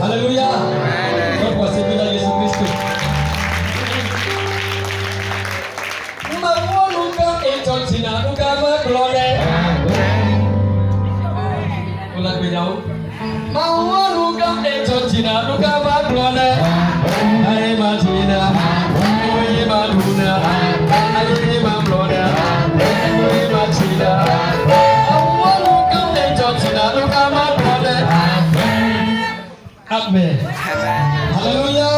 Alléluia. Donc voici bien Jésus-Christ. Mawaluka etotina ukama glore. Ulang bejau. Mawaluka etotina ukama glore. Hai matina, oi maduna, hai mamlona, oi matina. Mawaluka etotina ukama glore. Amen. Alléluia.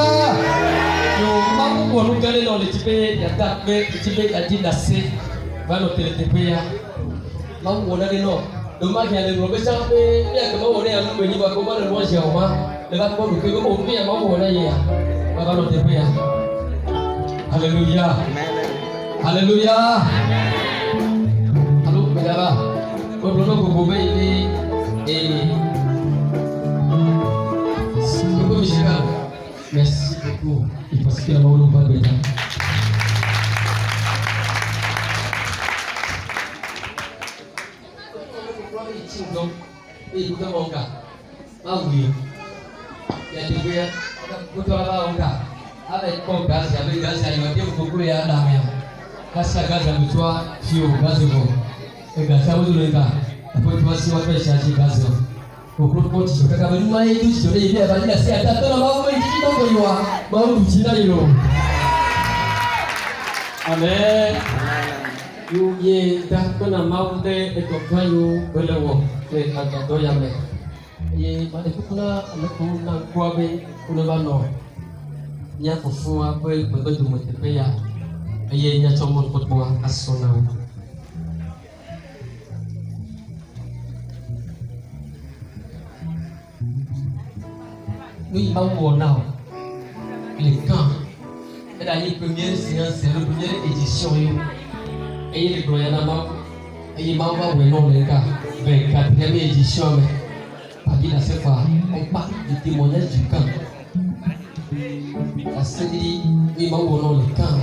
Yo mamu waluka le lole tipe ya takbe tipe ya dinase va no teletepe ya. Mamu wona le no. Do ma ya le robe sa pe ya ko wona ya mu ni ba ko ba le mo je o ma. Le ba ko ke ko mo pe ya mamu wona ya. Ba ba no tepe ya. Alléluia. Alléluia. Allo bedara. Ko do no ko bo be ni merci beaucoup. Il pense qu'il y a un moment où on va le dire. Il y a des biens, il y a avec mon gaz, il y avait gaz, il y avait beaucoup de gaz. Quand ça gaz, il y avait toi, fio, gaz, et gaz, ça vous le gars. Après, toi, si on fait charger gaz. Amen. You ye dah kena mau te ekor kayu belawo te agak doyam le. Ye pada kuna aku nang kuabe kuna bano. Nya fufu apa begitu mete ya. Ye nya comon potboa asonau. Oui, non. Les camps. Et la première séance, c'est la première édition. Et il est gloire là-bas. Et il m'a envoyé non les gars. 24e édition. Par la cette fois, on parle du témoignage du camp. La série, il m'a envoyé non les camps.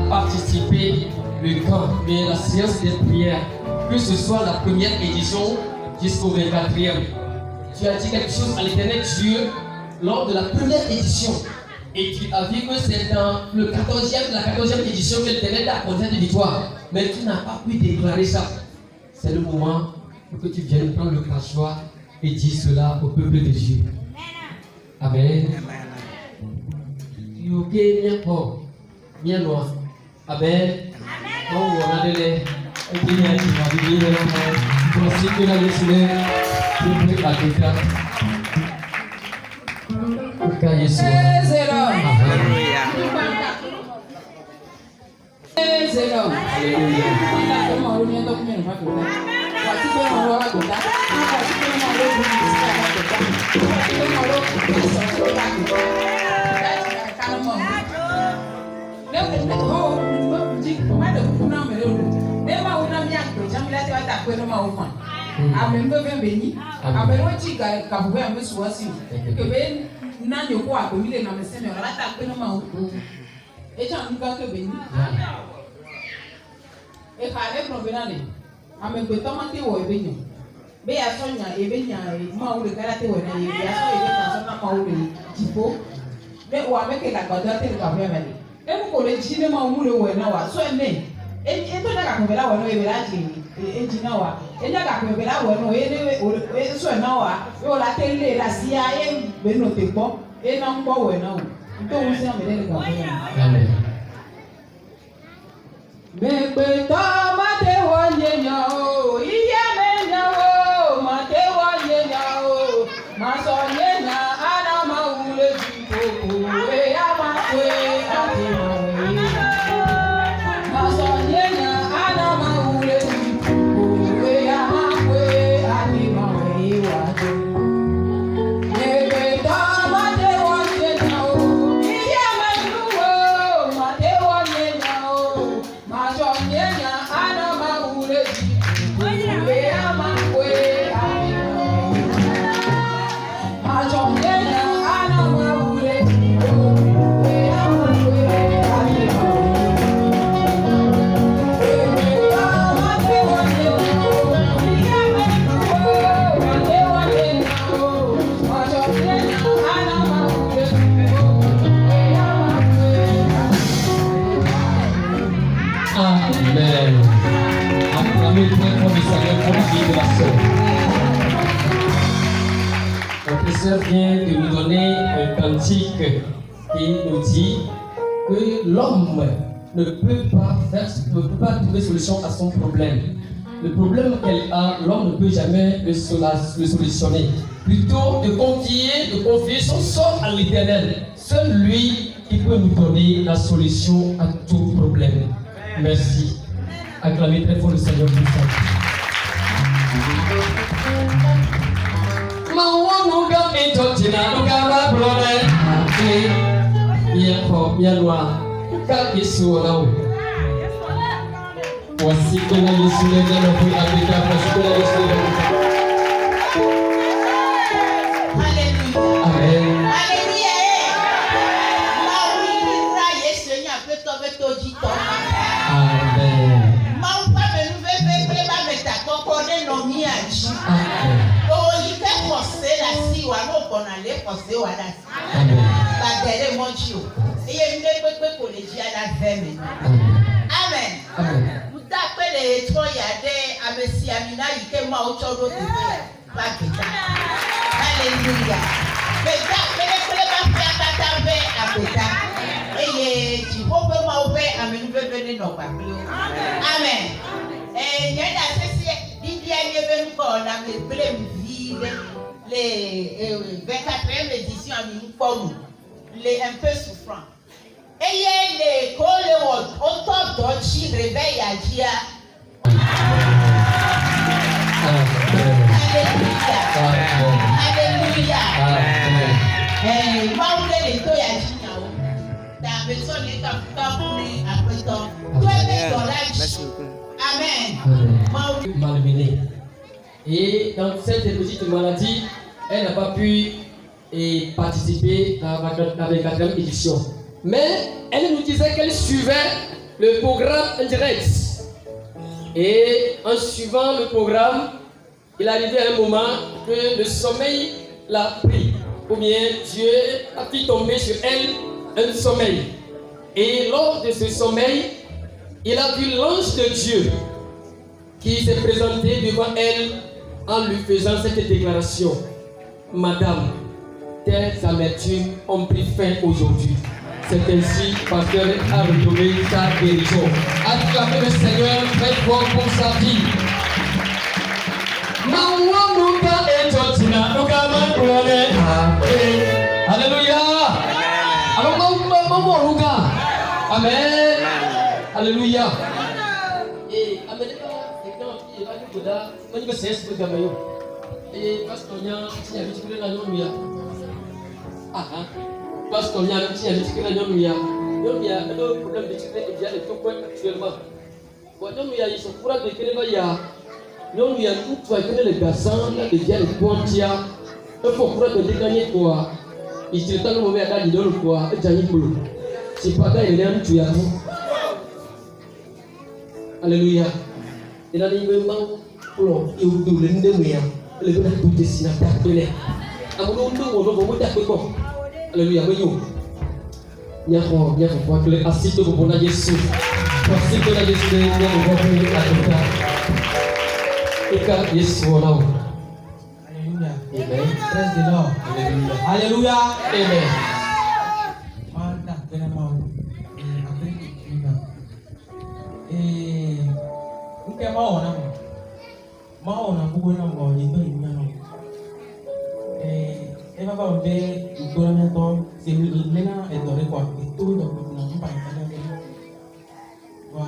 Participer le camp, mais la séance des prières, que ce soit la première édition jusqu'au 24e. Tu as dit quelque chose à l'Éternel Dieu lors de la première édition. Et tu as vu que c'est dans la 14e édition que l'Éternel t'a accordé de victoire. Mais tu n'as pas pu déclarer ça. C'est le moment pour que tu viennes prendre le crachoir et dire cela au peuple de Dieu. Amen. Amen. Oh, on a des opinions qui vont vivre pour ce que la Jésus pour la Jésus. Alléluia. sœur vient de nous donner un cantique qui nous dit que l'homme ne peut pas trouver solution à son problème. Le problème qu'elle a, l'homme ne peut jamais le solutionner. Plutôt de confier son sort à l'Éternel. Seul lui qui peut nous donner la solution à tout problème. Merci. Acclamez très fort le Seigneur du Saint. Voici que la Jésus les donne pour Africa, voici que la Jésus les donne. Alléluia. Amen. Alléluia. Maouira Seigneur peut tomber tout dit. Amen. Maou pas me nouvelle prépa mais ta concordé non miage. Amen. Oh, il fait forcer la si ou alors qu'on allait forcer ou à la si. Amen. Pas derrière mon Dieu. Et il me fait pour les gens à la veille. Amen. Amen. D'après les trois, il y a des Amessi Amina, il y a moi au Chodo de Pakistan. Alléluia. Mais d'après les Mafia Katambe à Péta. Et tu peux moi ouvrir à mes nouvelles venues non pas. Amen. Et il y a des associés, il y a des on a mes blêmes vides, les 24e édition à Miniforme, les un peu souffrants. Et il y a les collègues au top d'Ochi réveil à Dia. Alléluia. Alléluia. Et moi, on est les deux à Dia. Dans la maison, les capoulés après temps. Toi, les dollars. Amen. Malmenée. Et dans cette petite maladie, elle n'a pas pu participer à la 24e édition. Mais elle nous disait qu'elle suivait le programme en direct. Et en suivant le programme, il arrivait à un moment que le sommeil l'a pris. Ou bien Dieu a fait tomber sur elle un sommeil. Et lors de ce sommeil, il a vu l'ange de Dieu qui s'est présenté devant elle en lui faisant cette déclaration. Madame, tes amertumes ont pris fin aujourd'hui. C'est ainsi que pasteur a retrouvé sa guérison. Acclamez le Seigneur très fort pour sa vie. Alléluia. Alors, Amen. Alléluia. Et Amerika, il va nous dire, on y va c'est ce que nous et pasteur Nya, il y a dit que la Alléluia. Pasteur Nya, il y a dit que la Alléluia. Il y a un problème de ticket et bien de tout point actuellement. Bon, il y a ils sont pour de que il y a non il y a tout toi que les garçons là de bien de pontia. Il faut pour de gagner quoi. Il se tente mauvais à dire de quoi, Jani Polo. C'est pas ça il est un tu as. Alléluia. Il a dit memang pulau il double ndemia. Le gars tout dessiné à table. Amono ndo wono bo ta ko. Alléluia, voyons. Bien fort, que les assises de mon Jésus. Voici que la Jésus est bien revenu à tout. Et car Jésus est là. Alléluia. Amen. Praise the Lord. Alléluia. Alléluia. Amen. Manda tena mau. Après kita. Uke mau na mo. Mau na buku na mau ni to ni na. Eva va onde utoramento se lena e dore kwa itu do na mpa kana ni. Wa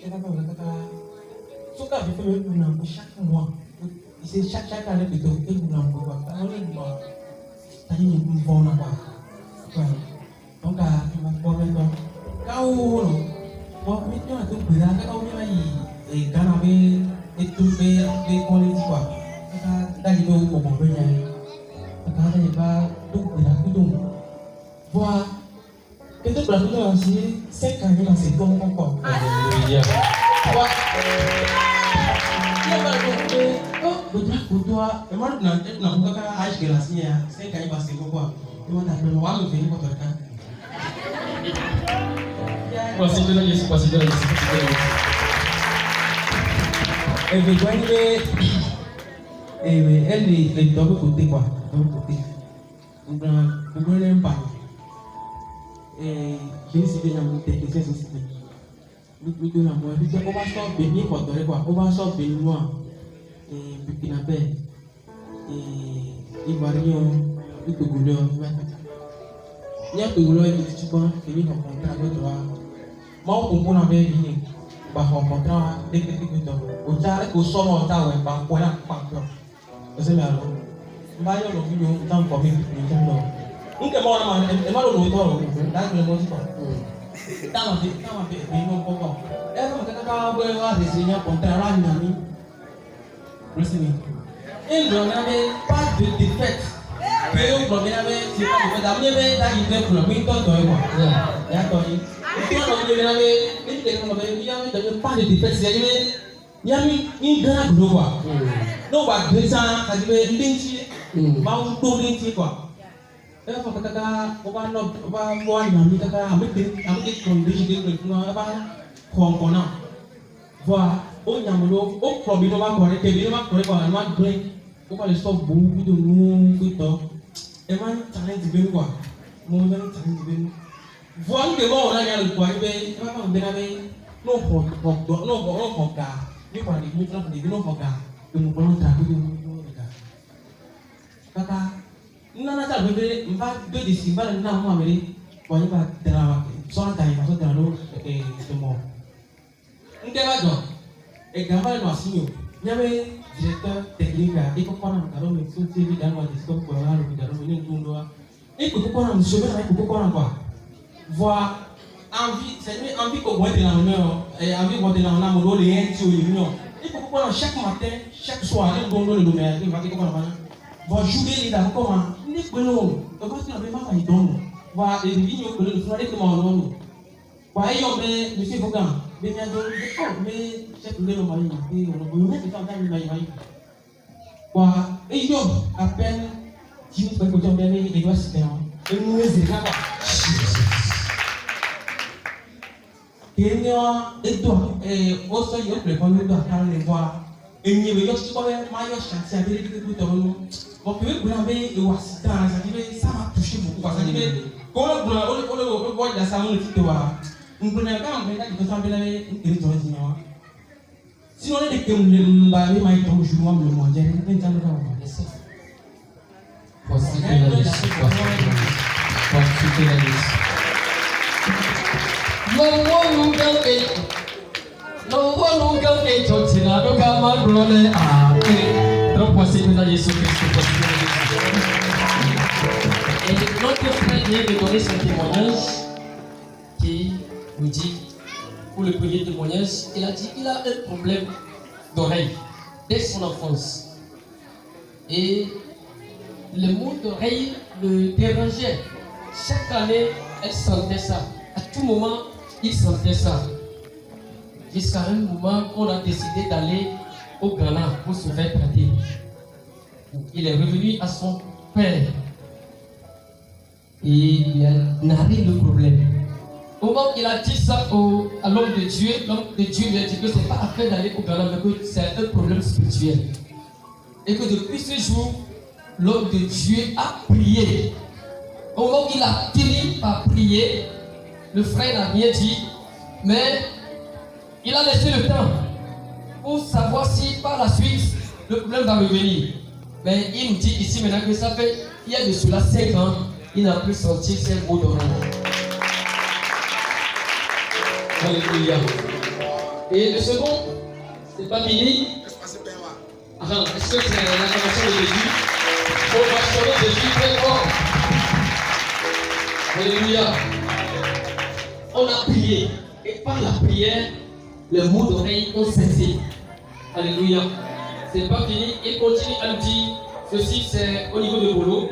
eva va onde kata suka bife na chaque mois. C'est chaque année plutôt que nous n'avons pas. On est bon. Tadi nous vont là bas. Donc à ma bonne donc. Quand on bon maintenant tout bien quand on est et quand on avait et tout fait les collèges quoi. Quand d'aller au bon bien. Quand on est pas tout bien tout. Voir que tout bien tout aussi 5 années dans ces bons encore. Alléluia. Kutua, emang nanti buka kan ais gelasnya, saya kayak pasti buka. Emang tak perlu waktu ini buat mereka. Voici que la Jésus, voici que la Jésus. Besoin de, elle les doit côté quoi, doit côté. Vous n'aimez pas. Et je ne sais pas si technicien aussi. Nous on va sortir béni pour toi quoi. On va sortir béni noir. Et Burkina Faso. Et Ivoirien, le Togolais, il y a Togolais qui tu penses que lui rencontrer avec toi. Moi on comprend avec lui. Bah rencontrer dès que tu peux. Au tard au sol on t'a ouais bah quoi là pas quoi. C'est là alors. Bah yo le video tant pour lui tant là. On que moi là et moi le toi là je le vois pas. Tant mais non pas. Et moi quand quand va désigner contrat là nani. Listen. Il n'y avait pas de défaite. Il n'y avait pas de défaite. Il y avait une grande gloire. Non, pas 200, ça dit que l'inchi, pas un tour d'inchi quoi. Et on va voir une amie qui a mis conditions de comprendre. Voilà, on y a un au problème va correcte, il va correcte, on va break. On va le stop beaucoup de nous qui tombent. Et moi, challenge de quoi? Mon challenge de voilà que bon, on a gagné le quoi? Il va pas me donner non car il va dire nous traiter de non car que nous prenons traiter de nous car. Kaka, nous n'avons pas besoin de pas de décider, pas de nous amener pour y va travailler. Sans taille, parce que nous c'est mort. On va donc et quand on va signer, il y avait directeur technique là, il faut prendre un cadeau mais tout c'est évidemment des comme pour avoir le cadeau mais nous doit et pour prendre un chemin là pour prendre quoi voir envie c'est envie qu'on voit de la honneur et envie qu'on de la honneur mon rôle est sur l'union il faut prendre chaque matin chaque soir un bon le domaine il va que comment voir jouer les là comment n'est pas non donc parce qu'on avait pas il donne voir les vignes que le frère comment non voir il y a monsieur Bogan mais c'est le mari et on ne peut pas faire le mari quoi et il y a à peine 10 minutes pour que tu viennes et doit se faire et nous les là et toi et aussi il y a le bon de attendre les voir et il y a eu aussi quand même maillot chance à dire que tout nous bon que vous avez et aussi ça dit ça m'a touché beaucoup parce que ça dit quand on voit dans ça on le ditว่าon connaît pas mais là il faut savoir les territoires si on est des Kemba les maïs tombe jour moi le manger on est dans le camp voici que la liste voici que la liste no one can get to Tina do kama glole donc voici que la Jésus Christ et notre frère vient de donner son témoignage qui nous dit, pour le premier témoignage, il a dit qu'il a un problème d'oreille dès son enfance. Et le mot d'oreille le dérangeait. Chaque année, elle sentait ça. À tout moment, il sentait ça. Jusqu'à un moment, on a décidé d'aller au Ghana pour se faire traiter. Il est revenu à son père. Et il a narré le problème. Au moment où il a dit ça à l'homme de Dieu lui a dit que ce n'est pas afin d'aller au Ghana, mais que c'est un problème spirituel. Et que depuis ce jour, l'homme de Dieu a prié. Au moment où il a fini par prier, le frère n'a rien dit, mais il a laissé le temps pour savoir si par la suite le problème va revenir. Mais il nous dit ici maintenant que ça fait, il y a de cela 5 ans, il n'a plus senti ces mots d'oreille. Alléluia. Et le second, c'est pas fini. Est-ce que c'est l'incarnation de Jésus? Ovation de Jésus très fort. Alléluia. On a prié. Et par la prière, les mots d'oreille ont cessé. Alléluia. C'est pas fini. Il continue à nous dire ceci, c'est au niveau de Bolo.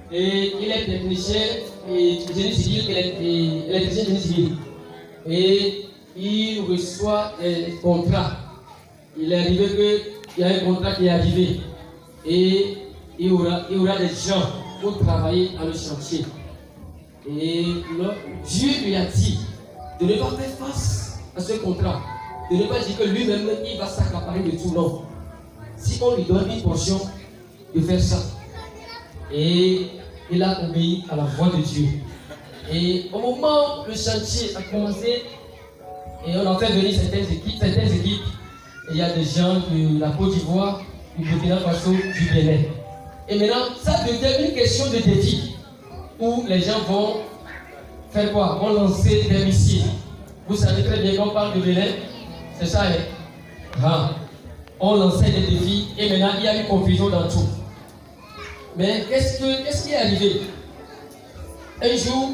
Et il est technicien et génie civil, il est électricien génie civil. Et il reçoit un contrat. Il est arrivé qu'il y a un contrat qui est arrivé. Et il y aura des gens pour travailler dans le chantier. Et Dieu lui a dit de ne pas faire face à ce contrat. De ne pas dire que lui-même, il va s'accaparer de tout l'homme. Si on lui donne une portion, de faire ça. Et il a obéi à la voix de Dieu. Et au moment où le chantier a commencé, et on a fait venir certaines équipes, et il y a des gens de la Côte d'Ivoire, du Burkina Faso, du Bénin. Et maintenant, ça devient une question de défi, où les gens vont faire quoi? Vont lancer des missiles. Vous savez très bien qu'on parle de Bénin, c'est ça, hein? On lançait des défis, et maintenant il y a eu confusion dans tout. Mais qu'est-ce qui est arrivé? Un jour,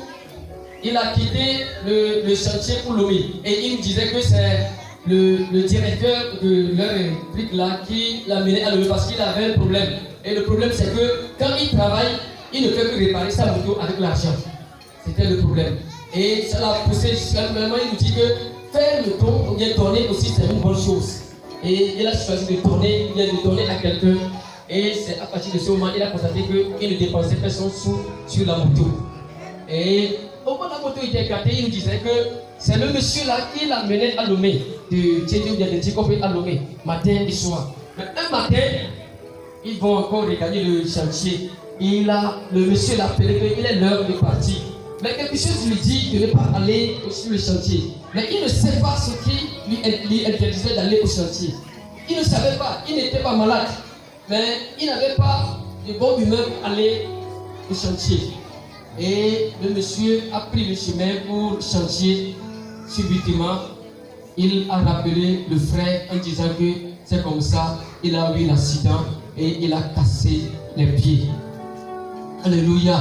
il a quitté le chantier pour Lomé, et il me disait que c'est le directeur de leur truc là qui l'a mené à Lomé parce qu'il avait un problème. Et le problème, c'est que quand il travaille, il ne fait que réparer sa moto avec l'argent. C'était le problème. Et ça l'a poussé jusqu'à un moment, il nous dit que faire le don ou bien donner aussi, c'est une bonne chose. Et il a choisi de donner à quelqu'un. Et c'est à partir de ce moment, il a constaté qu'il ne dépensait pas son sou sur la moto. Et au moment où la moto était éclatée, il nous disait que c'est le monsieur là qui l'a mené à Lomé, de Tchédou ou bien de Tchikopé à Lomé, matin et soir. Mais un matin, ils vont encore regarder le chantier. Le monsieur l'a appelé qu'il est l'heure de partir. Mais quelque chose lui dit de ne pas aller sur le chantier. Mais il ne sait pas ce qui lui interdisait d'aller au chantier. Il ne savait pas, il n'était pas malade. Mais il n'avait pas de bonne humeur pour aller au chantier. Et le monsieur a pris le chemin pour le chantier. Subitement, il a rappelé le frère en disant que c'est comme ça, il a eu l'accident et il a cassé les pieds. Alléluia.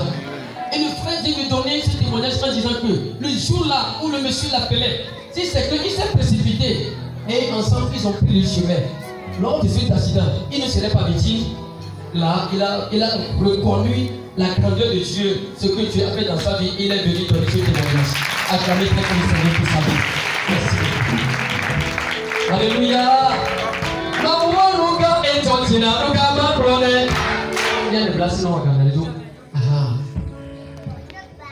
Et le frère dit lui donner ce témoignage en disant que le jour là où le monsieur l'appelait, si c'est qu'il s'est précipité et ensemble ils ont pris le chemin. Lors de cet accident, il ne serait pas victime. Là, il a reconnu la grandeur de Dieu, ce que Dieu a fait dans sa vie. Il est venu donner ce témoignage. Acclamez très fort le Seigneur pour sa vie. Merci. Alléluia. Il y a des places dans le dos.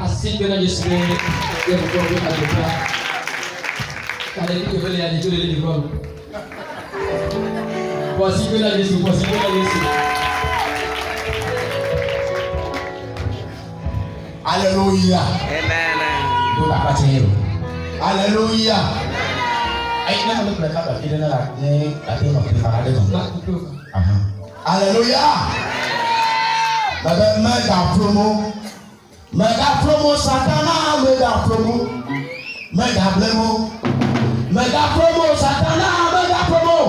Assim que nós estamos, eu vou colocar a letra. Cada dia que eu vou ler a letra, eu leio de novo. Assim que nós estamos, assim que nós estamos. Aleluia. Amen. Doa apa cahaya? Aleluia. Ayo nak boleh berkata lagi dengan lagi, tapi mau kita ada dong. Aleluia. Bagaimana mega promo Satana, mega promo Satana, mega promo.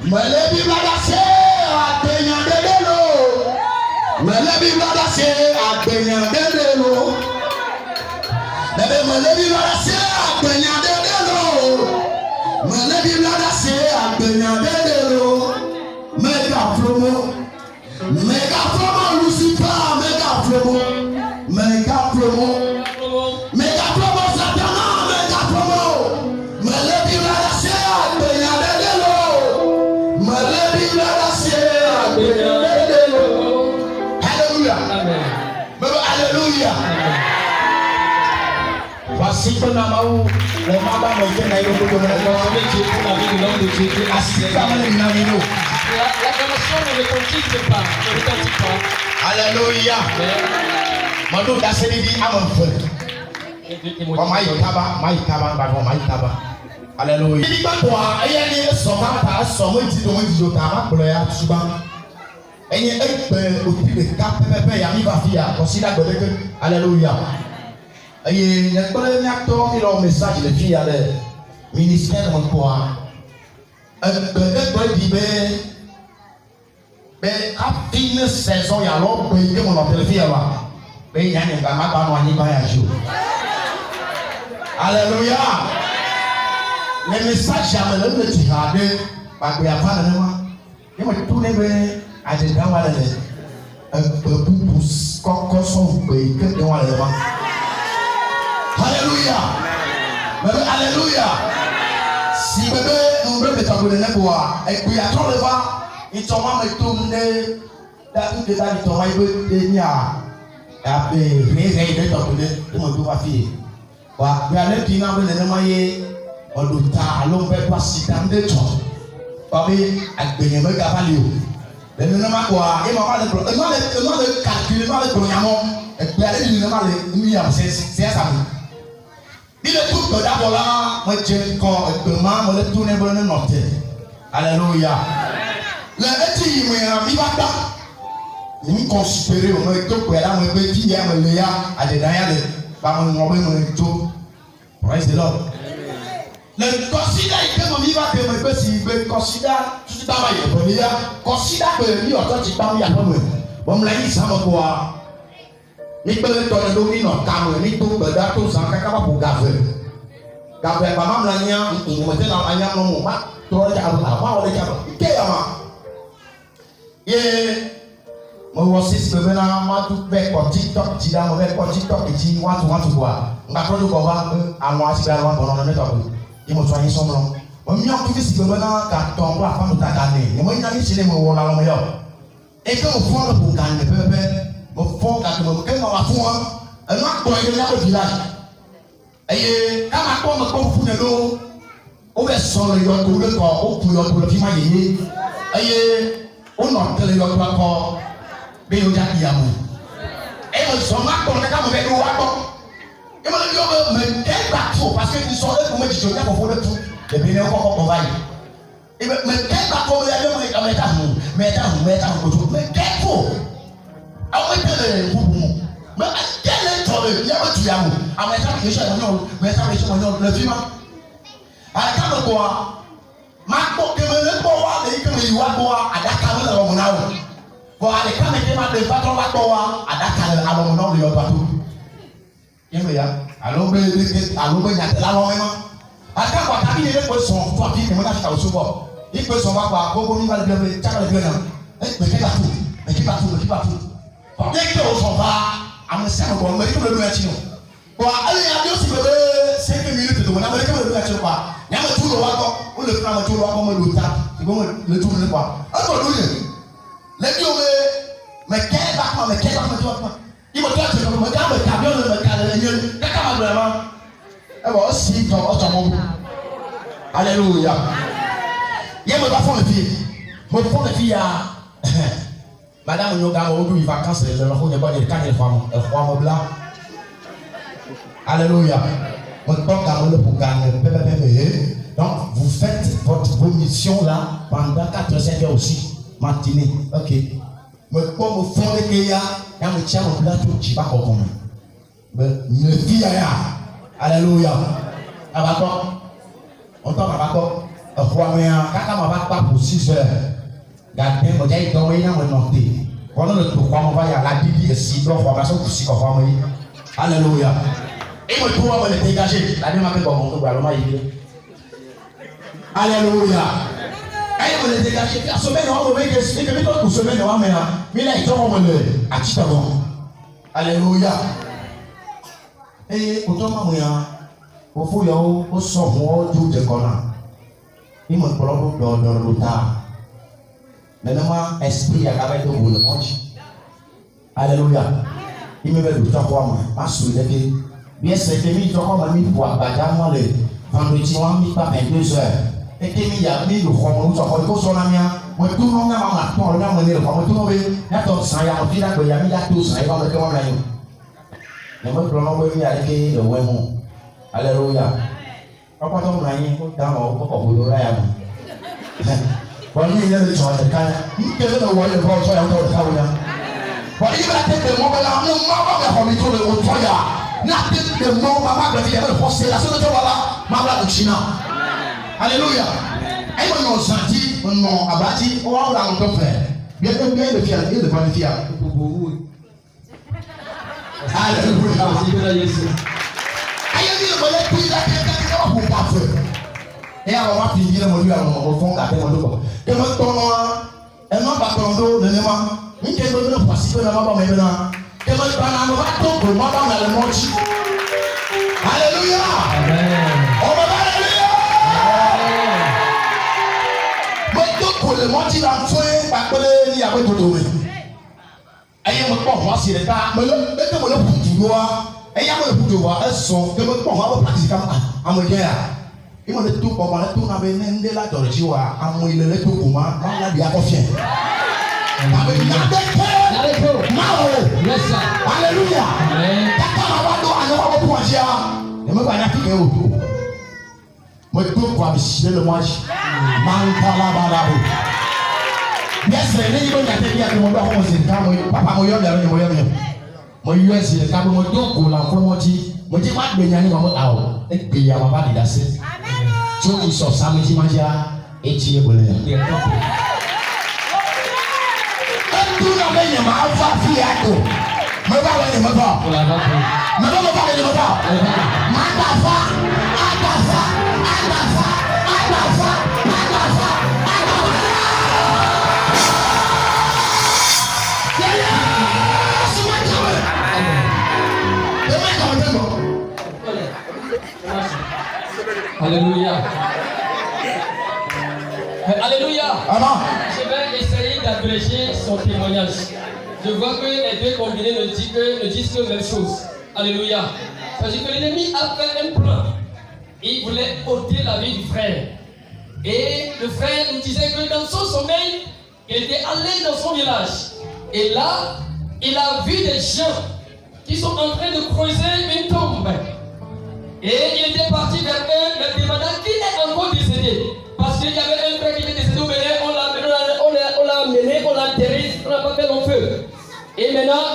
Melebi bladase atenya dedelo. Melebi bladase atenya dedelo. Melebi bladase atenya dedelo. Melebi bladase atenya dedelo. Mega promo Lucifer, mega promo Satana, mega promo. Melebi bladase atenya dedelo. Melebi bladase atenya dedelo. Hallelujah. Amen. Hallelujah. Voici que nous avons le mandat de Dieu dans le monde. L'acclamation ne retentit pas. Alléluia. Mando daseni di amanfo. Maitaba. Alléluia. Ini bakwa ayani somata somo jido ta maklo ya suba. Enye ekpe oti de ka pepe ya mi ba fia consider godeke. Alléluia. Aye yakole nyakto mi lo message le fia le ministère mon quoi. Di be a fin saison ya lo be ke mon hotel fia ba. Be nyane ga ma ba no ani ba ya jo. Alléluia. Le message jamais le petit hade ba be afa na ma. Ye mo tu ne be a je da wala le pupus ko so be ke de wala le ma. Alléluia. Alléluia. Si bébé on veut mettre en place quoi et puis à ton leva il tombe me tourner da tout détail il tombe il veut tenir à rien de ton côté de mon doigt fille wa bien le qui n'a pas de moyen on doit allons faire pas si dans de toi pas bien avec me gavalio le nom quoi et maman le calcul le programme cinéma les nuits c'est ça. Il est tout d'abord là, moi j'ai quand demain moi le tourner pour le noter. Alléluia. Le petit il va pas. Il me considère au moins tout là moi petit hier me léa à des derrière le par mon tout. Praise the Lord. Le considère que mon vivant que me petit me considère tout ça va y aller. Considère que lui autant tu pas y a pas moi. Bon là il ça quoi. Ni peut donner domine en camé ni tout beda tout ça kaka pour gaver. Gaver pas même la nia, il me dit la nia non ma, toi les abu apa oleh jabu. Kaya ye mo wasi sebena ma tu pe ko TikTok ti da mo pe ko TikTok ti want to quoi. Nga pro do ko ba àwọn asibe àwọn bono na to ko. Ni mo so yin so mo. Mo mi o tu sebena ka ton wa fa mo ta ka ni. Ni mo nya ni sile mo wo la lo mo yo. E ko mo fo lo bu kan ne pepe. Mo fo ka mo ke mo wa fo an ma ko ile na ko village. Eye ka ma ko mo ko fu ne lo. O be so le yo to le ko o pu yo to le fi ma yeye. Eye o no tele yo to ko be yo ja ki ya mo. E mo so ma ko ka mo be do wa ko. E mo le yo me ke ba to parce que ni so le ko me ji jo ya ko fo le tu. E be ne ko va yi. E me ke ba ko le yo me ta hu ko to me ke fo. Àwọn tẹ̀lé gbogbo mọ tẹ̀lé tọ̀lé yẹ o tu ya mu àwọn ẹ̀ka kìí ṣe ẹ̀yọ́ mẹ́ta kìí ṣe ẹ̀yọ́ lẹ́fí ma àyíká mi kọ́ wa máa kọ́ kẹmẹ́lẹ́ kọ́ wa lẹ́yìn kẹmẹ́ yìí wá kọ́ wa àdàkà mi lọ́wọ́ náà wò kọ́ àyíká mi kẹ́ máa lè fatọ́ wá kọ́ wa àdàkà lọ́wọ́ náà lè yọ pàtó yẹn bẹ ya alo bẹ nyàtẹ̀ lálọ́ mẹ́ma àyíká kọ́ àtàkì yẹn lè pẹ́ sọ̀n fún àbí kẹmẹ́ náà fi kàwé sọ́bọ̀ yìí pẹ́ sọ̀n wá kọ́ àgbógbó nígbà lẹ́gbẹ̀ẹ́ jákàlẹ́ lẹ́gbẹ̀ẹ́ náà Dès que on s'en va, à me servir, on me dit que le loup est chino. Bon, allez, à Dieu, si vous avez 5 minutes de vous, on a dit que le loup est chino. Il y a un tour de wagon, ou le frère, un tour de wagon, on le tape, c'est bon, le tour de quoi. Alors, nous, les dieux, mais quel bâtiment, il me dit, je me garde le camion, le camion, le vraiment. Eh bien, aussi, alléluia. Il y a me font les filles, Madame Nyoga a eu vacances, je ne sais pas quand elle femme blanc. Alléluia. Donc, vous faites votre mission là pendant 4-5 heures aussi, matinée. Ok. Mais comme vous faites qu'il y a un tiers au plat, tu vas comprendre. Mais une fille, alléluia. Abaco. On t'en abaco. Un roi, mais un caca m'a pas pour 6 heures. Gardez, moi j'ai dormi dans mon noté. Pendant le tour, on va y aller la Bible ici, donc formation pour 6 enfants. Alléluia. Et moi, tout va me dégager. La deuxième fois, on va aller. Alléluia. Et me dégager. La semaine, on va me expliquer que notre semaine, on va me mais là, ils ont me à titre avant. Alléluia. Et autant moi, au fond, il y a au sommet tout de Conan. Il me prend dans le retard. Maintenant, esprit a gardé de vous le monde. Alléluia. Il me veut le temps pour moi. Ma soulève. Bien, c'est que mis dans ma mine pour abattre moi le vendredi, on a mis pas 22 heures. Et que mis a mis le roman, nous avons fait son ami. Moi, tout le monde a ma tour, on a mené le roman, tout le monde a ton sang, il y a un petit là, il y a mis la tous, il va me faire un agneau. Mais moi, je vais m'envoyer avec le Wemon. Alléluia. Papa, ton agneau, dans mon coco, vous l'aurez à vous. When you hear the joy, the kind of get the way about joy out of the tower. But even I take the moment, I'm no mama for me to the old fire. Nothing the more mama can be able to post it. I said, Mama China. Hallelujah. I don't know Santi, no Abati, or all around the fair. Get them made the fear, the funny fear. Hallelujah. I am the one that can get up. Et alors, on va finir le module au fond, la paix, on doit. Et maintenant, elle m'a pas tombé, le néma. Une qui est venue pour participer dans ma maison. Et moi, je vais aller tomber, moi, dans le monde. Alléluia. On va alléluia. Mais tout pour le monde, il a fait, parce que il y a pas de tomber. Et il y a un peu, moi, c'est le cas. Mais le pour du doigt, et il y a un peu pour du doigt, elles sont, que moi, on va pratiquer à me dire. Il m'a dit tout pour moi, tout n'a pas été là dans le jour. À moi, il est tout pour moi. On a bien confiance. Alléluia. me va n'a piqué au tout. Moi tout quoi monsieur le moi. Mantala balabo. Bien c'est les gens qui étaient bien mon papa moi c'est quand papa moi yo bien moi yo. Moi yo c'est quand moi tout pour l'enfant moi dit moi de nyani moi ao. Et puis ya papa didase. Amen. Tu ils sont ça me dit manger et tu es bon. Tout le monde m'a va fiato. Me va aller me va. Me va aller me va. Matafa, atafa, atafa, atafa, atafa, atafa. Alléluia. Alléluia. Amen. Je vais essayer d'abréger son témoignage. Je vois que les deux combinés ne disent que la même chose. Alléluia. C'est-à-dire que l'ennemi a fait un plan. Il voulait ôter la vie du frère. Et le frère nous disait que dans son sommeil, il était allé dans son village. Et là, il a vu des gens qui sont en train de creuser une tombe. Et il était parti vers eux, leur demandant qui est encore décédé. Parce qu'il y avait un frère qui était décédé, on l'a amené, on l'a enterré, on n'a pas fait long feu. Et maintenant,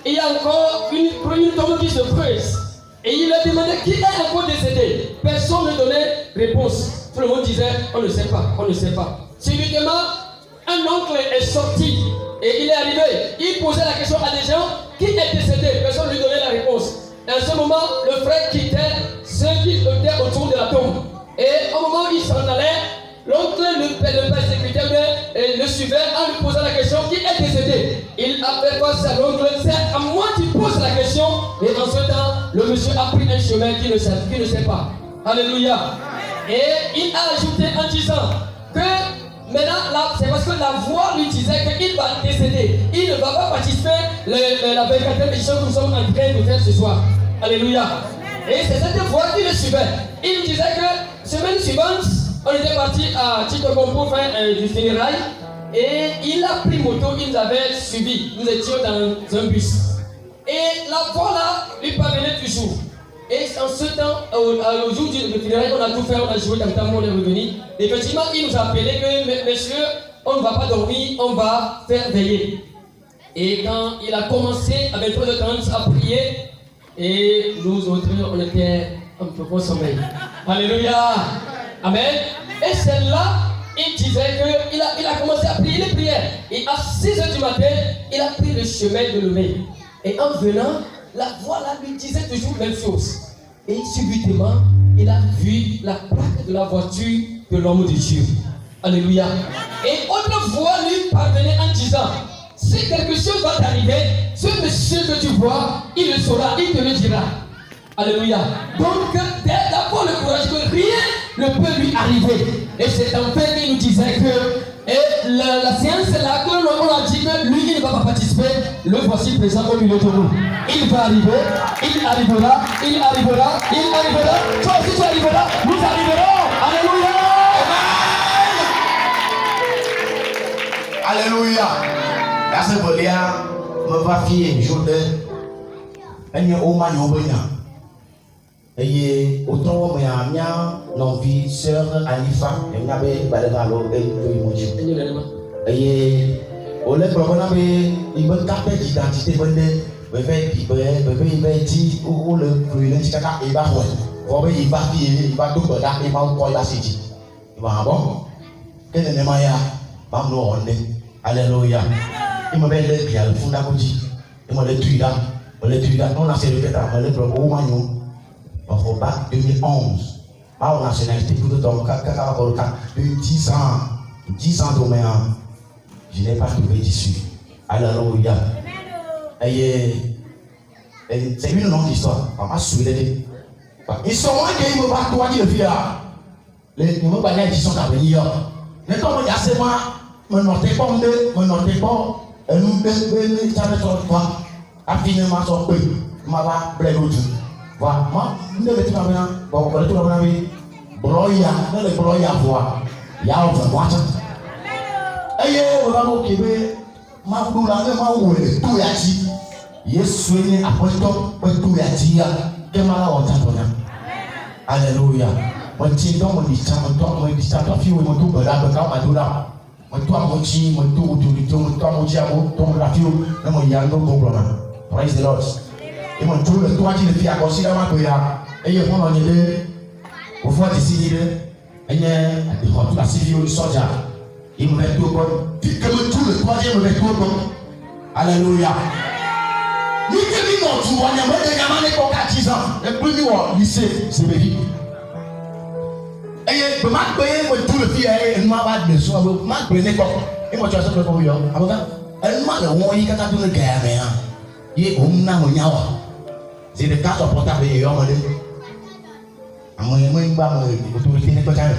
il y a encore une tombe qui se creuse. Et il leur demandait qui est encore décédé. Personne ne donnait réponse. Tout le monde disait, on ne sait pas, on ne sait pas. Subitement, un oncle est sorti et il est arrivé. Il posait la question à des gens qui est décédé. Personne ne lui donnait la réponse. Et à ce moment, le frère quittait ceux qui étaient autour de la tombe. Et au moment où il s'en allait, l'oncle, le persécuteur, le suivait en lui posant la question qui est décédé. Il a fait face à l'oncle, c'est à moi qui pose la question. Et en ce temps, le monsieur a pris un chemin qu'il ne sait pas. Alléluia. Et il a ajouté en disant que maintenant, c'est parce que la voix lui disait qu'il va décéder. Il ne va pas participer à la 24e édition que nous sommes en train de faire ce soir. Alléluia. Et c'est cette voix qui le suivait. Il me disait que semaine suivante, on était parti à Titobon pour faire du funérail. Et il a pris moto, il nous avait suivi. Nous étions dans un bus. Et la voix là lui parvenait toujours. Et en ce temps, au jour du funérail, on a tout fait, on a joué dans le temps, on est revenu. Effectivement, il nous a appelé que messieurs, on ne va pas dormir, on va faire veiller. Et quand il a commencé à 23h30 à prier, et nous autres, on était un peu au sommeil. Alléluia. Amen. Et c'est là, il disait qu'il a commencé à prier les prières. Et à 6h du matin, il a pris le chemin de lever. Et en venant, la voix là lui disait toujours la même chose. Et subitement, il a vu la plaque de la voiture de l'homme de Dieu. Alléluia. Et autre voix lui parvenait en disant, si quelque chose va t'arriver, ce monsieur que tu vois, il le saura, il te le dira. Alléluia. Donc, d'abord le courage que rien ne peut lui arriver. Et c'est en fait qu'il nous disait que la séance est là, qu'on a dit que lui, il ne va pas participer. Le voici présent au milieu de nous. Il va arriver, il arrivera, il arrivera, il arrivera. Toi aussi tu arriveras, nous arriverons. Alléluia. Alléluia. La Seigneur me va fier jour de un au maniobrina. Et autant mais à mia l'envie sœur Anifa et n'avait pas de valeur et de et au lieu de prendre il me capte d'identité bonne bébé il va dire où le plus le caca il va voir il va il va tout là il va encore la city il va bon quel est le maya bam no on est alléluia il me belle le pied le fond d'aboudi il me le tue là on a servi là on le prend au magnon au bac 2011 à la nationalité pour le temps 10 ans de je n'ai pas trouvé d'issue. Alléluia. Et c'est une longue histoire. Papa souhaité. Ils sont moins qu'ils me battent toi qui le fait. Les nous pas les sont à venir. Mais comme il y a ces mois, me notez pas, et nous devons ça ne sort pas. Affinement sort peu. Ma va blé l'autre. Voilà. Moi, nous devons tout avoir. Bon, on va tout avoir. Broya, ne le broya voir. Il y a un voix. Aye, on va nous quitter. Ma boule, ma boule, tout y a dit. Yes, soyez apostole, tout y a dit. Kemala Otatonia. Alléluia. Mon petit don, mon distant, toi, fille, mon tout, Madura. Mon toi, mon chi, mon tout, mon toi, mon diabo, ton grafio, mon yango, mon brother. Praise the Lord. Et mon tout, le toi, qui le fit à considérer ma goya. Et il y a mon année, au fond, ici, il y a des retours à civil du soldat. Il me met tout bon. Comme tout le troisième me met tout bon. Alléluia. Nous devons nous voir, nous devons nous voir 10 ans. Et puis nous au lycée, c'est ma vie. Et je m'en vais tout le pays, et moi va de soi, moi prenez quoi. Et moi tu as ça pour vous. Avocat, elle m'a le moi il quand tu le gars mais hein. Il on n'a mon yawa. C'est le cas portable et on dit. Moi ba mo autorité ne pas quand.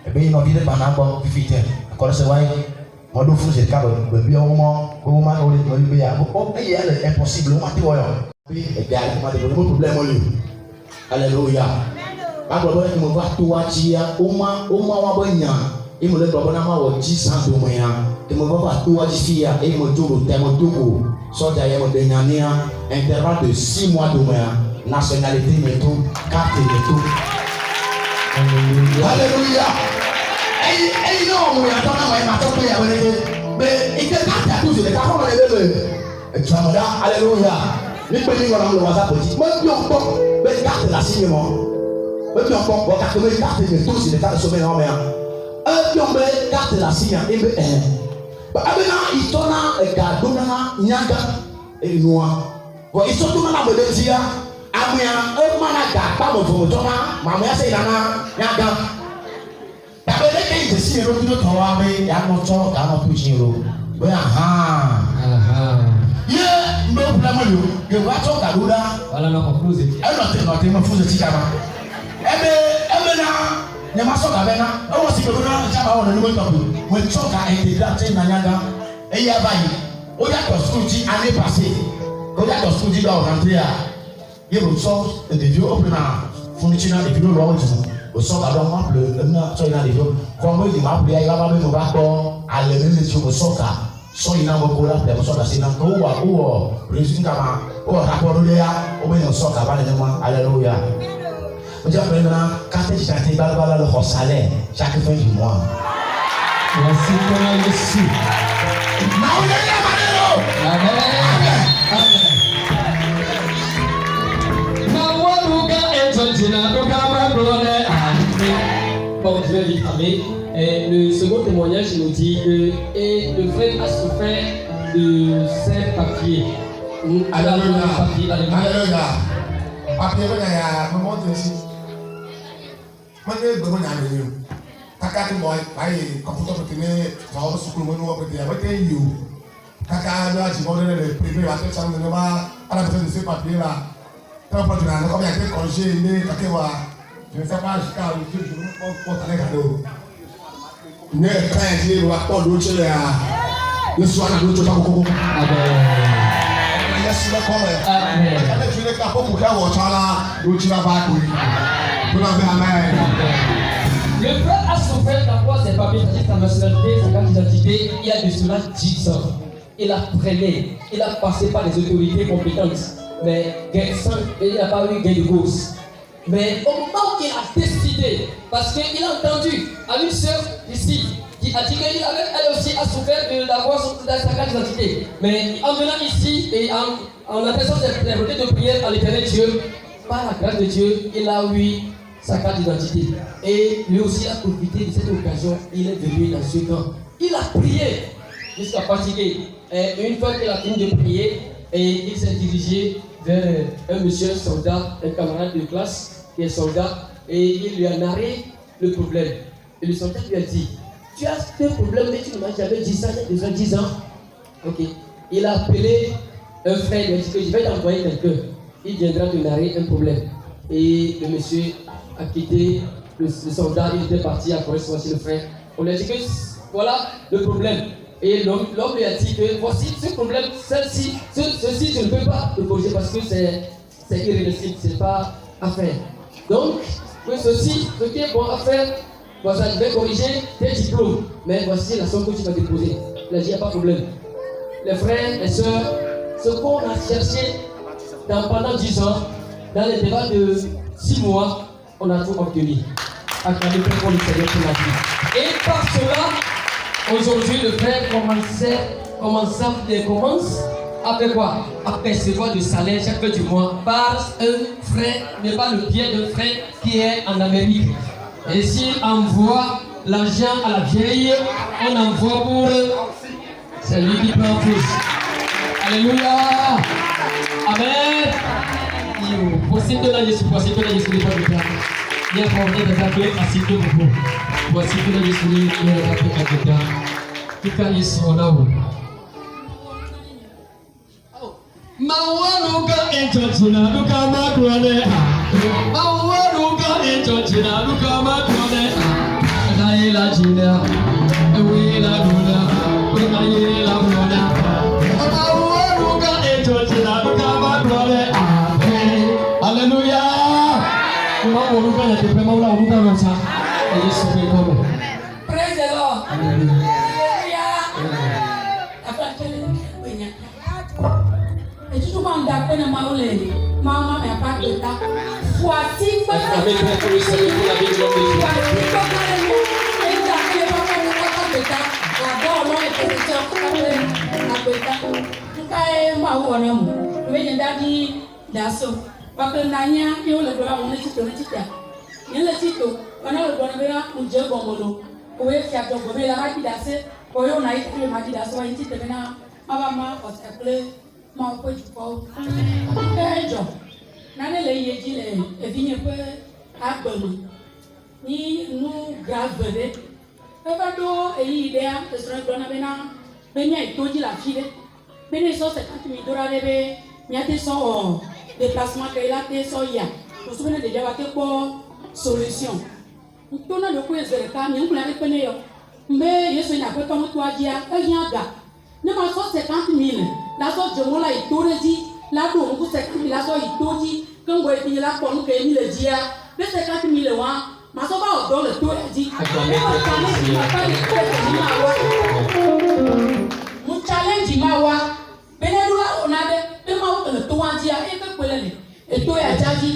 Et bien il m'a dit de pas n'importe qui fait. Quand c'est vrai, moi donc c'est cas bien au moment on est bien. Oh il est impossible on a dit ouais. Puis égal moi de problème au alléluia. Agora que me vai tua tia uma wabanha e me leva na maua de santo manhã que me vai tua tia e me tudo tem tudo só daí me denhania intervalle de 6 mois de manhã nationalité me tout carte me tout alléluia ei não me atona mais matou que ya be e que carte tudo de carro me bebe chamada alléluia ni pe ni ngora mo whatsapp ti mo bi on pok be carte la signement. Même si on peut carte de tous, c'est le cas de sauver l'homme. Puis on met carte la signe et bien. Il tourne et garde nyaga et noir. Ils sont tous dans le désir. Amia, un managa, pas mon photona, maman c'est nana, nyaga. D'abord, les gens ici, ils ont tout trouvé, il y a mon temps, il y a mon toucher. Oui, yeah, no problème. Je vois ton cadeau là. Voilà, non, on pose. Elle n'a pas foutu de tigama. Ebe na nyamaso ka bena o si ko na jaba o na no to we choka integrate na nyaga e ya bayi o ya to school ti année passée o ya to school ti do rentrer a ye bo so de vieux open na furniture na de vieux lo o so ka do mo le na so ina de vieux ko mo di ma play ya ba me mo ba ko ale me le so so ka so ina mo ko la play so ka se na ko wa o reason ka ma o rapport le ya o me no so ka ba le mo hallelujah. Vous avez maintenant, quand tu chantes, tu vas le salaire chaque fin du mois. Merci pour Jésus. Bon, je vais vite parler. Le second témoignage nous dit que le frère a souffert de ces papiers. Alléluia. Papier, il me montre ici. Moi, je vais vous dire, kaka tu moi, aïe, quand vous t'obtenez, ça va se couler, nous obtenez, avec you. Kaka, là, je vais donner le privé, à cette chambre de ma, à la besoin de ce papier là. Tant pour dire, comme il y a des congés, il est kaka wa, je ne sais pas jusqu'à le jour, je ne peux pas aller cadeau. Ne quand il dit, on va pas d'autre là. Le soir, on a d'autres pas beaucoup. Yes, le commerce. Amen. Je ne sais pas pourquoi on t'a là, l'autre là va courir. Amen. Le frère a souffert d'avoir ses papiers, sa nationalité, sa carte d'identité, il y a de cela 10 ans. Il a traîné, il a passé par les autorités compétentes, mais il n'a pas eu gain de cause. Mais au moment où il a décidé, parce qu'il a entendu à une sœur ici, qui a dit qu'elle elle aussi a souffert d'avoir sa carte d'identité. Mais en venant ici et en adressant ses prières de prière à l'éternel Dieu, par la grâce de Dieu, il a eu sa carte d'identité. Et lui aussi a profité de cette occasion. Il est venu dans ce camp. Il a prié jusqu'à fatiguer. Et une fois qu'il a fini de prier, et il s'est dirigé vers un monsieur, un soldat, un camarade de classe qui est soldat, et il lui a narré le problème. Et le soldat lui a dit, tu as ce problème, mais tu ne m'as jamais dit ça il y a déjà 10 ans. Ok. Il a appelé un frère, il a dit que je vais t'envoyer quelqu'un. Il viendra te narrer un problème. Et le monsieur a quitté le soldat, il était parti à correspondre chez le frère. On lui a dit que voilà le problème. Et l'homme lui a dit que voici ce problème, ceci je ne peux pas le corriger parce que c'est irréversible, c'est pas à faire. Donc, ceci, ce qui est bon à faire, voilà, je vais corriger tes diplômes. Mais voici la somme que tu vas déposer. Il a dit, il n'y a pas de problème. Les frères, les sœurs, ce qu'on a cherché pendant 10 ans, Dans l'intervalle de 6 mois, on a tout obtenu. Acclamez très fort le Seigneur pour la vie. Et par cela, aujourd'hui, le frère commence à faire quoi? À percevoir du salaire chaque fin du mois par un frère, mais pas le pied d'un frère qui est en Amérique. Et s'il envoie l'argent à la vieille, on envoie pour celui qui prend plus. Alléluia. Amen. Voici que là, je suis voici que là, je suis pas de temps. Il y a un problème de taper à citer beaucoup. Voici que là, je suis pas de temps. Tout cas, ils sont là-haut. Mawaruka enchochina luka makrone. Mawaruka enchochina luka makrone. Naila jina, ewila luna, naila luna. Mawaruka enchochina luka makrone. Alléluia. Mawaruka enchochina luka makrone. Yesu mekome. Praise the Lord. Hallelujah. Da pena maule mama me apaketa fuati kwa Acclamez très fort le Seigneur pour la vie de l'homme de Dieu. Ma ko jukɔ kɛ jɔ nane le yedzi le evinye ƒe agbeme ni nu grave ɖe eva ɖo eyi ɖea esrɔ̃ gblɔna be miayi to dzi le afi ɖe be ne sɔ 50,000 do ɖa ɖe be miate sɔ wɔ déplacement ke la te sɔ yia wosu be ne ɖevia wa te kpɔ solution to na ɖokui eze ɖeka nye ŋkula ɖe ƒe ne yɔ be yesu yina aƒetɔ ŋutua dzia ehiã ga ne ma sɔ 50,000 la sɔ dzeŋo la yi to ɖe dzi la ɖo ŋku 50,000 la sɔ yi to dzi ke ŋgɔ yi fi la kpɔ nu ke mi le dzia be 50,000 wa ma sɔ va wɔ dɔ le to ya dzi mu challenge ma wa be ne ɖo la wɔna ɖe be mawo le to wa dzia eye ke kpe le eto ya dza dzi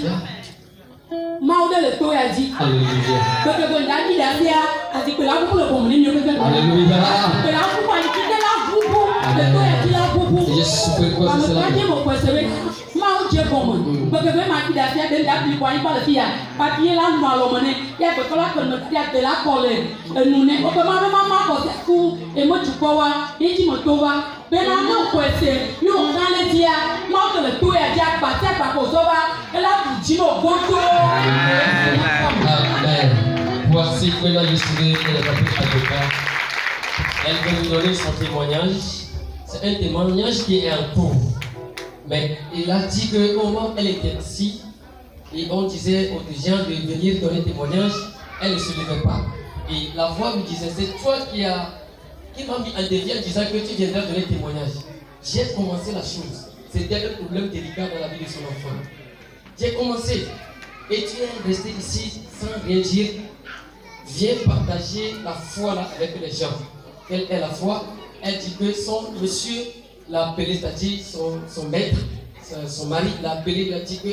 mawo ɖe le to ya dzi gbegbe ndaɖi ɖa bia azikpe la ƒuƒu le bɔm ne mi gbegbe azikpe la ƒuƒu anyi ke la ʋuʋu le to ya dzi la ʋuʋu amekadze mo kpɛsɛ be mawo dze gɔme gbegbe ma ɖi ɖa bia ɖe ndaɖi bɔ anyi kɔ le fi ya papier la nɔ alɔme ne ya gbɛtɔ la kpɛ me ya de la kɔ le enu ne woƒe ma kɔ ku emetukɔ wa eti me to wa bena ne kpɛsɛ yi wo gã le dzia mawo ke le to ya dzi agbate agbakɔ zɔ va ela tu dzi no goto. Amen. Voici que là je suis elle veut nous donner son témoignage. C'est un témoignage qui est en cours. Mais il a dit qu'au moment où elle était ici, et on disait aux gens de venir donner témoignage, elle ne se levait pas. Et la voix lui disait, c'est toi qui m'a mis en défi en disant que tu viendras donner témoignage. J'ai commencé la chose. C'était un problème délicat dans la vie de son enfant. J'ai commencé. Et tu es resté ici sans rien dire. Viens partager la foi là avec les gens. Quelle est la foi? Elle dit que son monsieur l'a appelé, c'est-à-dire son maître, son mari l'a appelé, il a dit que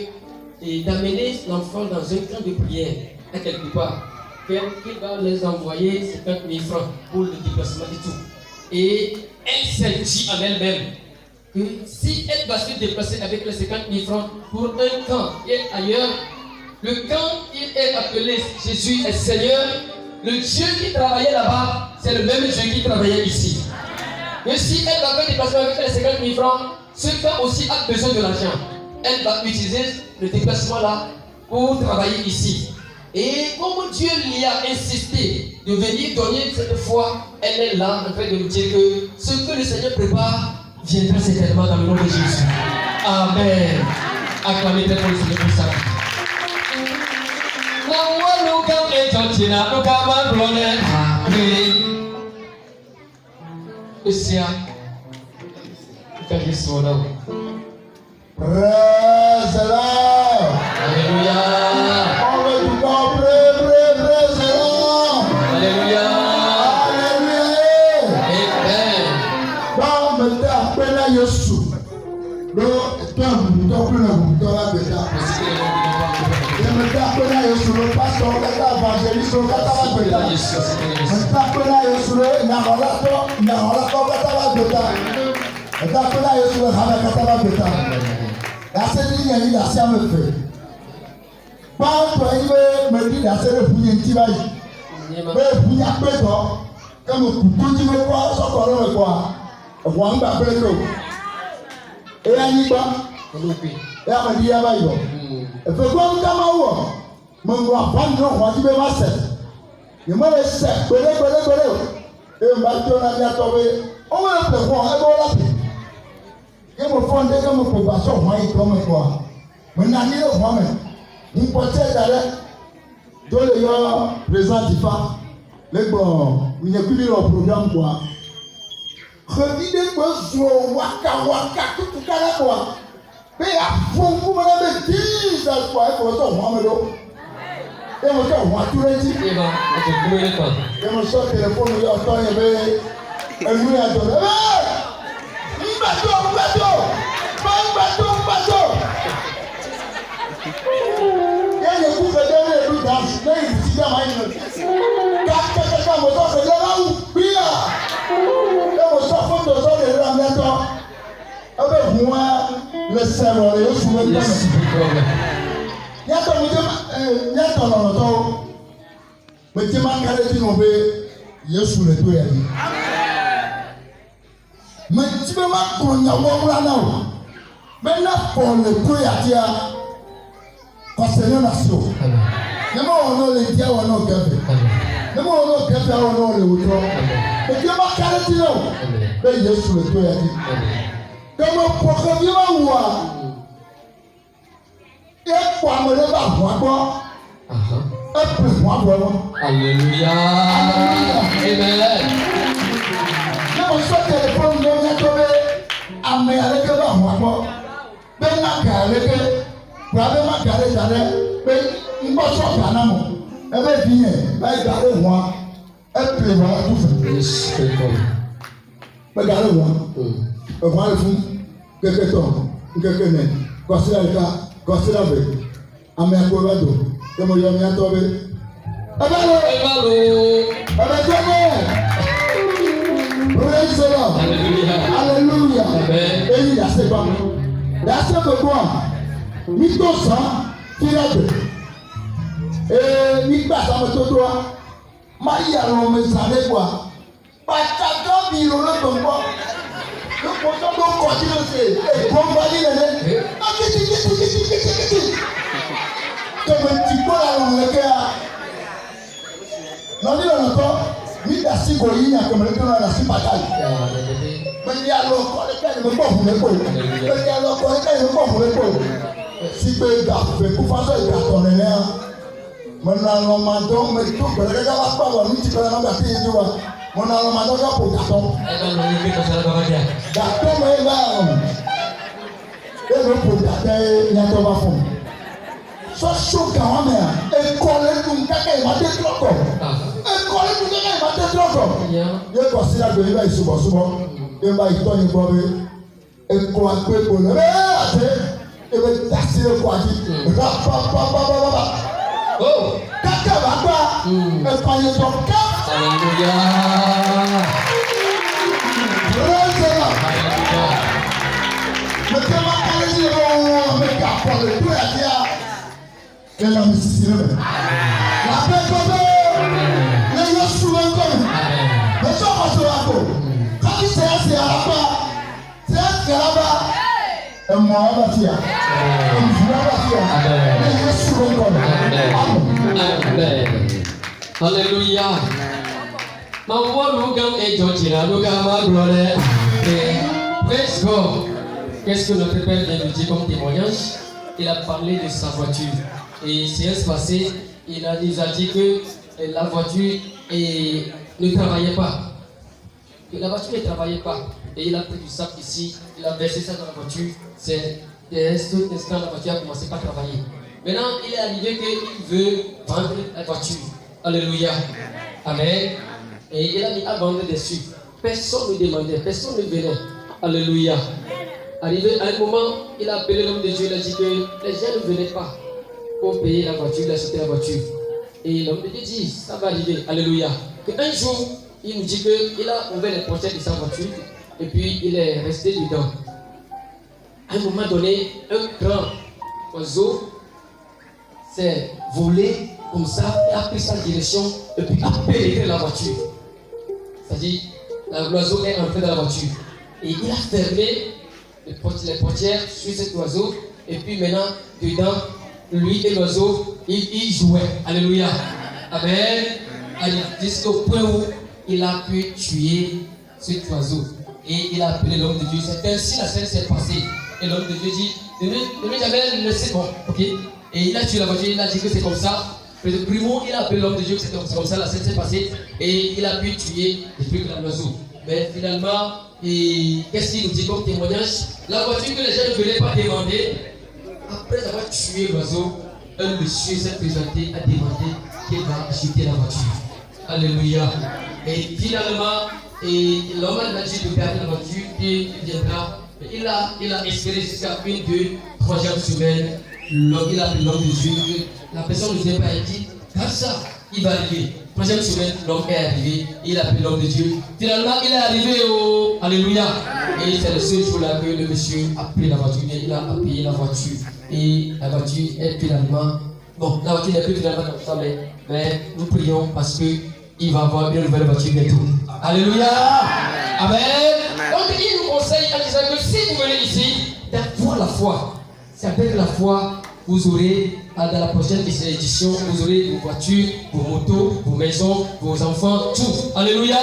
d'amener l'enfant dans un camp de prière, à quelque part, qu'il va les envoyer 50,000 francs pour le déplacement et tout. Et elle s'est dit en elle-même que si elle va se déplacer avec les 50,000 francs pour un camp et ailleurs, le camp qui est appelé Jésus est Seigneur, le Dieu qui travaillait là-bas, c'est le même Dieu qui travaillait ici. Mais si elle va faire déplacement avec les 50,000 francs, ce camp aussi a besoin de l'argent. Elle va utiliser le déplacement là pour travailler ici. Et comme Dieu lui a insisté de venir donner cette foi, elle est là en train de nous dire que ce que le Seigneur prépare viendra certainement dans le nom de Jésus. Amen. Acclamez très fort le Seigneur pour ça. Praise the Lord. Alléluia. On veut du corps, praise the Lord. Alléluia. Alléluia. Amen. Dans le temps, appelé Yesu. toi, vous la bêta. Je me tape là, je suis le pasteur, l'évangéliste, le bêta. Je me tape là, je suis le Narolato, bêta. Je tape là, je suis le Habakataba bêta. La série, il y a eu la serre me fait. Pas toi, il me dit la serre pour une tibaï. Mais pour y appeler toi, comme vous dites quoi, ça parle quoi. Wang Babelo. Et à Niba, et à Madia Bayo. Et fait quoi, Kamawa? Mon roi, on dit ma set. You must say, Bele. Et Maton a bien tombé. On va le voir, et voilà. Et mon fond de comme pour passer au moins comme quoi. Maintenant, il est moi même. Il peut être d'aller. Dans le présent d'IFA, les bons, il n'y a plus de programme quoi. Revenez besoin, waka, tout à quoi. Mais à fond, vous m'avez dit, ça se passe pour ça, moi, et mon cœur, moi, tout le dit. Et mon soeur, téléphone, il y a un temps, il y avait un loup à donner. Un bateau. Il y a des coups de donner, les loups dans le nez, ils disent, quand mon soeur, c'est là où, et mon soeur, faut de ça, les gens, maintenant. Avec moi, le cerveau, les autres souvent comme ça. Il y a ton nom, mais tu m'as carré du nom, il est sous le toit. Mais tu peux pas qu'on a voir là. Maintenant, pour le toit, il y a concernant la nation. Ne m'en les dieux, on a gagné. Ne m'en gagné, on a le outro. Mais tu m'as carré du nom, mais il est sous le toit. Comme pour que tu vas voir, et pour me lever à moi, et pour moi, Alléluia. Amen. Je me suis téléphone, je me suis trouvé à me aller que moi, ben ma carré, pour aller ma carré, ben une bonne chose à l'âme, et ben bien, ben garder moi, et puis voilà tout ça. Ben garder moi, et moi le fou. Quelques temps, quelques nez, considère le cas, considère le fait. Amé à quoi d'eau, comme il y a mis à tomber. Alléluia. Et il a ses femmes. La seule de quoi, ni ton sang, tu l'as de. Et ni pas ça me totoie. Maïa, on me savait quoi. Pas ta gomme, il en a ton quoi. Le poisson doit continuer. Et bombarder les nez. Comme un petit peu là, on le gars. Non, il en a pas. Ni la cigoïne, comme le temps, la cipataille. Mais il y a l'encore, les gars, ils ne peuvent pas vous l'épaule. Mais il y a l'encore, les gars, ils ne peuvent pas vous l'épaule. Si tu es gaffe, pour faire ça, il y a ton aîné. Maintenant, on m'a dit, mais tout, le gars va pas voir, tu peux la mettre à pied, tu vois. Mon allemande va pour gâteau. Gâteau, mais là, et le pour gâteau, il y a ton bafon. Ça chaud quand même. Et coller tout caca, il va te troquer. Et coller tout caca, il va te troquer. Il faut se la donner, il va y souvent. Il va y donner une bonne. Et quoi, pour le il va tasser le quadri. Oh! Caca va pas. Et quand il est ton cap. Alléluia. Mais tu vas pas dire, oh, mais qu'à part le tout, il y a la Mississippi. La paix comme les gens souvent comme. Mais ça, on se va pour. Quand il s'est assis à la bas, c'est assis à la bas. Et moi, on va dire. Et je vais dire. Les gens souvent comme. Amen. Alléluia. Praise God. Qu'est-ce que notre Père vient de dire comme témoignage? Il a parlé de sa voiture. Et séance passée, il nous a dit que la voiture ne travaillait pas. Que la voiture ne travaillait pas. Et il a pris du sable ici, il a versé ça dans la voiture. C'est instant la voiture a commencé à travailler. Maintenant, il est arrivé qu'il veut vendre la voiture. Alléluia. Amen. Et il a mis à vendre dessus. Personne ne demandait, personne ne venait. Alléluia. Arrivé à un moment, il a appelé l'homme de Dieu, il a dit que les gens ne venaient pas pour payer la voiture, il a acheté la voiture. Et l'homme de Dieu dit, ça va arriver, alléluia. Un jour, il nous dit qu'il a ouvert les portières de sa voiture et puis il est resté dedans. À un moment donné, un grand oiseau s'est volé comme ça et a pris sa direction et puis a pénétré la voiture. C'est-à-dire, l'oiseau est entré dans la voiture et il a fermé les portières sur cet oiseau et puis maintenant, dedans, lui et l'oiseau, ils jouaient. Alléluia. Amen. Jusqu'au point où il a pu tuer cet oiseau. Et il a appelé l'homme de Dieu. C'est ainsi la scène s'est passée. Et l'homme de Dieu dit, ne me jamais laisser bon. Ok. Et il a tué la voiture, il a dit que c'est comme ça. Le primo, il a appelé l'homme de Dieu, c'est comme ça la scène s'est passée. Et il a pu tuer les trucs de l'oiseau. Mais finalement, qu'est-ce qu'il nous dit comme témoignage? La voiture que les gens ne venaient pas demander, après avoir tué l'oiseau, un monsieur s'est présenté à demander qu'il va acheter la voiture. Alléluia. Et finalement, l'homme a dit de garder la voiture et il viendra. Il a espéré jusqu'à une, deux, troisième semaine. Il a appelé l'homme de Dieu. La personne ne vient pas, il dit, comme ça, il va arriver. Troisième semaine, l'homme est arrivé. Il a appelé l'homme de Dieu. Finalement, il est arrivé au. Alléluia. Et c'est le seul jour-là que le monsieur a pris la voiture. Il a payé la voiture. Et la voiture est finalement. Bon, la voiture n'est plus finalement comme ça, mais nous prions parce qu'il va avoir une nouvelle voiture bientôt. Alléluia. Amen. Donc, il nous conseille en disant que si vous venez ici, d'avoir la foi. C'est avec la foi, vous aurez, dans la prochaine édition, vous aurez vos voitures, vos motos, vos maisons, vos enfants, tout. Alléluia.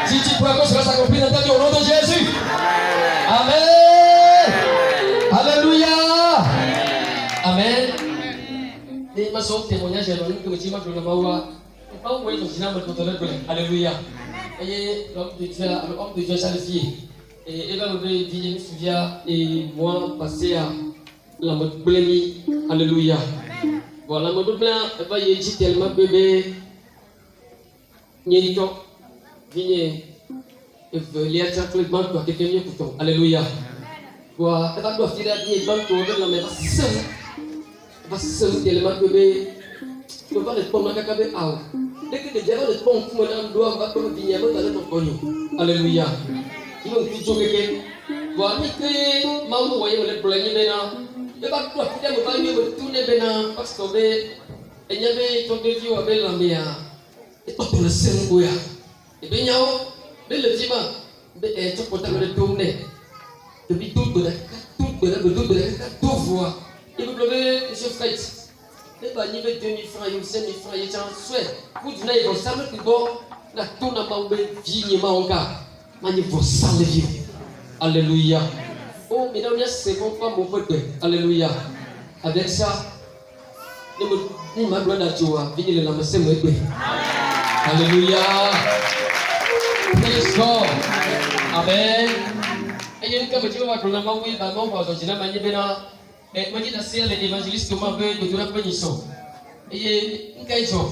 Si tu crois que cela s'accomplit dans ta vie au nom de Jésus. Amen. Alléluia. Amen. Et ma soeur témoignage, j'ai donné que je dis, alléluia. Et l'homme de Dieu salifie. Et il va me dire, je me souviens, et moi, passé à la mode blémie. Alléluia. Voilà, la mode blanc, elle va y dire tellement bébé. Nyerito, vigne, et les achats de banque doivent être mieux pour toi. Alléluia. Voilà, elle va doit tirer à dire banque pour la même seul. Parce que c'est tellement bébé. Tu ne vas pas le prendre à cacabe. Dès que les gens le prennent, tout le monde doit avoir comme vigné, mais dans le cognon. Alléluia. Ils vont tout jouer. Voilà, mais maman, vous voyez, le problème maintenant. Il va tout faire, il va tourner maintenant. Parce que il y avait ton défi avec la mère. Et tout le sein, et bien, le dimanche, tu peux te tourner. Depuis tout de la tout voix. Il vous plaît, monsieur Fred. Les bannies de 2000 francs, 5000 francs, il y a un souhait. Vous donnez vos salles qui vont la tourne à ma vie, ma onga. Mani vos salles vie. Alléluia. Oh, mesdames, c'est bon pas mon pote. Alléluia. Avec ça, ni ma gloire à joie, venez le lamasser moi. Alléluia. Praise God. Amen. Et il y a une cavité qui va prendre ma oui, ma maman va dans une manière bénin. Et moi, je suis l'évangéliste qui m'a fait de la pénition. Et une caïtion.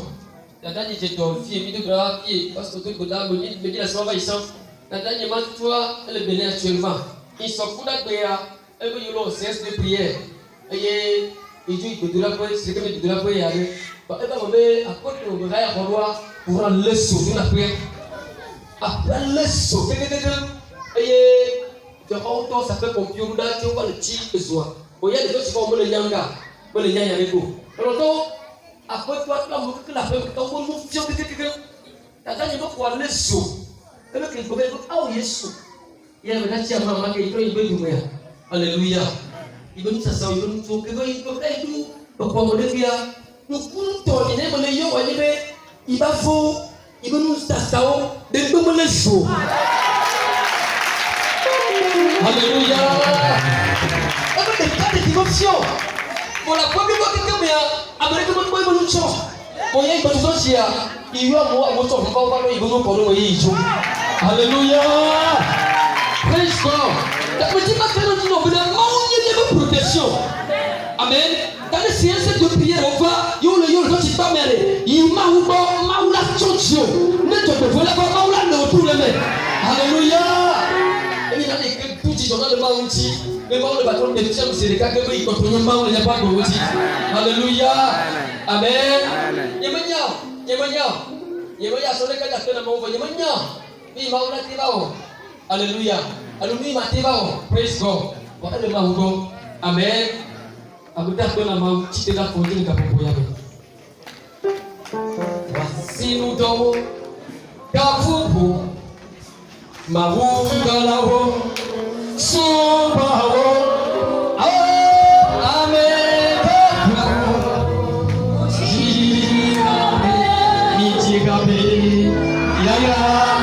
La dernière, j'ai dit, de grave, parce que tout le monde me dit la soirée, la dernière, toi, elle est bénie actuellement. Ils sont pour la prière, elle veut y cesse de prière. Et il dit que de la prière, c'est comme de la prière. Elle va me mettre à côté de la roi pour un leçon de la prière. Après le leçon, et de retour, ça fait computer, tu vois le tir de soi. Il y a des gens qui font le yanga, le yanga avec vous. Alors, après toi, tu as montré que la femme est en bonne fonction de quelqu'un. La dernière fois, le saut. Et le gouvernement, ah oui, saut. Il y a un petit maman qui est très bien. Alléluia. Il veut nous s'asseoir, il veut nous sauver, il veut faire tout. Donc, pour le dire, nous pouvons terminer, mais le yo, il va faux, il veut nous s'asseoir, de nous le saut. Alléluia. Des cas de divorce. Pour la première fois que quelqu'un vient, après que mon boy me choque. Pour y aller dans le social, il y a moi, mon choc, il va pas il va nous prendre y joue. Alléluia. Praise God. La petite matin nous nous venons, on y a une protection. Amen. Dans les séances de prière, on va, yo le tu pas mêler. Il m'a ou la choncho. Ne te voilà pas ou la no tout le monde. Alléluia. Et il a des tout dit on a besoin de Maouti. Le monde de patron de Tiens, c'est les cas que il continue Maou, il n'y a pas de Maouti. Alléluia. Amen. Yemanya, sur les cas d'acteur de Maou, Yemanya. Oui, Maou la Tibao. Alléluia. Alléluia, Tibao. Praise God. Voilà le Maou. Amen. Abuta kwa Maou, tu te l'as posé le capot. Voici nous donnons Kafupu Mahungalao Subaho Amekapao Jirabe Mijigabe Yaya